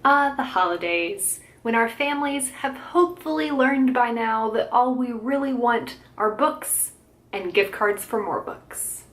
Ah, the holidays, when our families have hopefully learned by now that all we really want are books and gift cards for more books.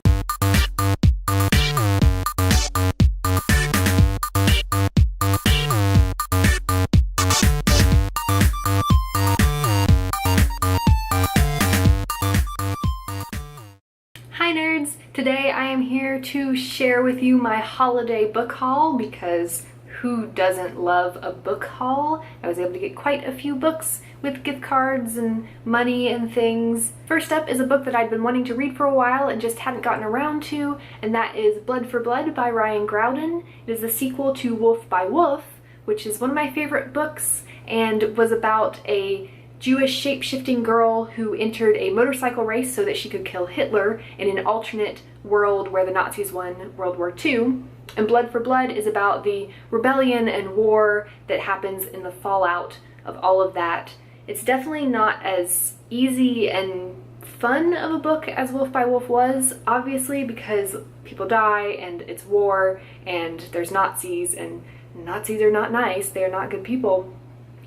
Hi nerds! Today I am here to share with you my holiday book haul because who doesn't love a book haul? I was able to get quite a few books with gift cards and money and things. First up is a book that I'd been wanting to read for a while and just hadn't gotten around to, and that is Blood for Blood by Ryan Groudon. It is the sequel to Wolf by Wolf, which is one of my favorite books and was about a Jewish shape-shifting girl who entered a motorcycle race so that she could kill Hitler in an alternate world where the Nazis won World War II. And Blood for Blood is about the rebellion and war that happens in the fallout of all of that. It's definitely not as easy and fun of a book as Wolf by Wolf was, obviously, because people die and it's war and there's Nazis, and Nazis are not nice, they're not good people.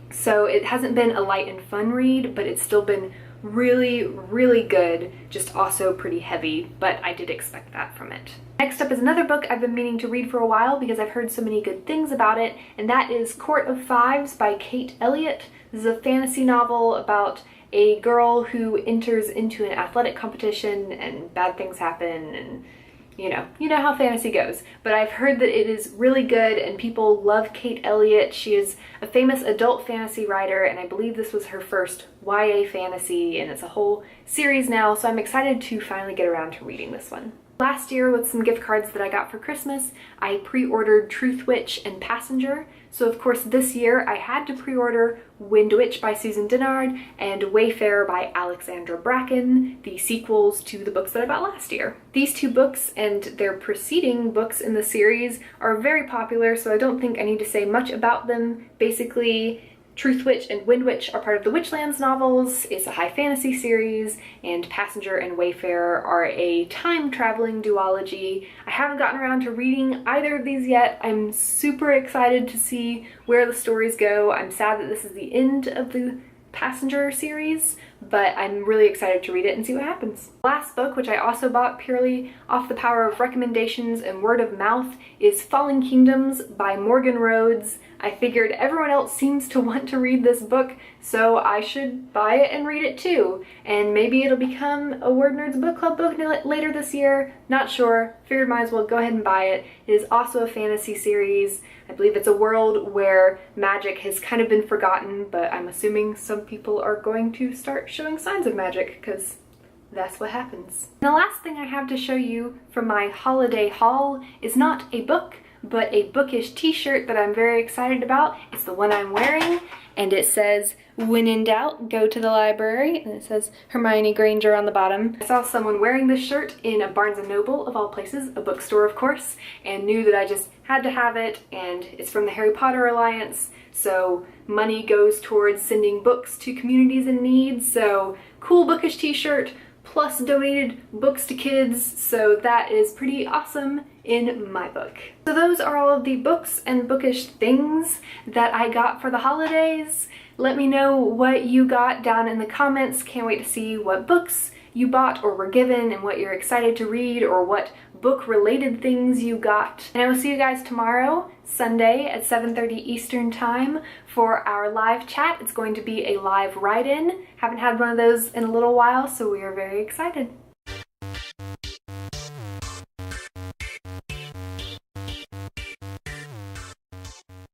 So it hasn't been a light and fun read, but it's still been really, really good, just also pretty heavy, but I did expect that from it. Next up is another book I've been meaning to read for a while because I've heard so many good things about it, and that is Court of Fives by Kate Elliott. This is a fantasy novel about a girl who enters into an athletic competition and bad things happen, and you know how fantasy goes. But I've heard that it is really good and people love Kate Elliott. She is a famous adult fantasy writer, and I believe this was her first YA fantasy, and it's a whole series now, so I'm excited to finally get around to reading this one. Last year, with some gift cards that I got for Christmas, I pre-ordered Truth Witch and Passenger. So of course this year I had to pre-order Wind Witch by Susan Dennard and Wayfarer by Alexandra Bracken, the sequels to the books that I bought last year. These two books and their preceding books in the series are very popular, so I don't think I need to say much about them. Basically, Truth Witch and Wind Witch are part of the Witchlands novels. It's a high fantasy series, and Passenger and Wayfarer are a time-traveling duology. I haven't gotten around to reading either of these yet. I'm super excited to see where the stories go. I'm sad that this is the end of the Passenger series, but I'm really excited to read it and see what happens. Last book, which I also bought purely off the power of recommendations and word of mouth, is Fallen Kingdoms by Morgan Rhodes. I figured everyone else seems to want to read this book, so I should buy it and read it too. And maybe it'll become a WordNerds book club book later this year. Not sure. Figured might as well go ahead and buy it. It is also a fantasy series. I believe it's a world where magic has kind of been forgotten, but I'm assuming some people are going to start showing signs of magic because that's what happens. And the last thing I have to show you from my holiday haul is not a book, but a bookish t-shirt that I'm very excited about. It's the one I'm wearing, and it says, "When in doubt, go to the library," and it says Hermione Granger on the bottom. I saw someone wearing this shirt in a Barnes & Noble, of all places, a bookstore of course, and knew that I just had to have it, and it's from the Harry Potter Alliance, so money goes towards sending books to communities in need, so cool bookish t-shirt, plus donated books to kids, so that is pretty awesome in my book. So those are all of the books and bookish things that I got for the holidays. Let me know what you got down in the comments. Can't wait to see what books you bought or were given and what you're excited to read or what book-related things you got. And I will see you guys tomorrow, Sunday at 7:30 Eastern Time for our live chat. It's going to be a live write-in. Haven't had one of those in a little while, so we are very excited.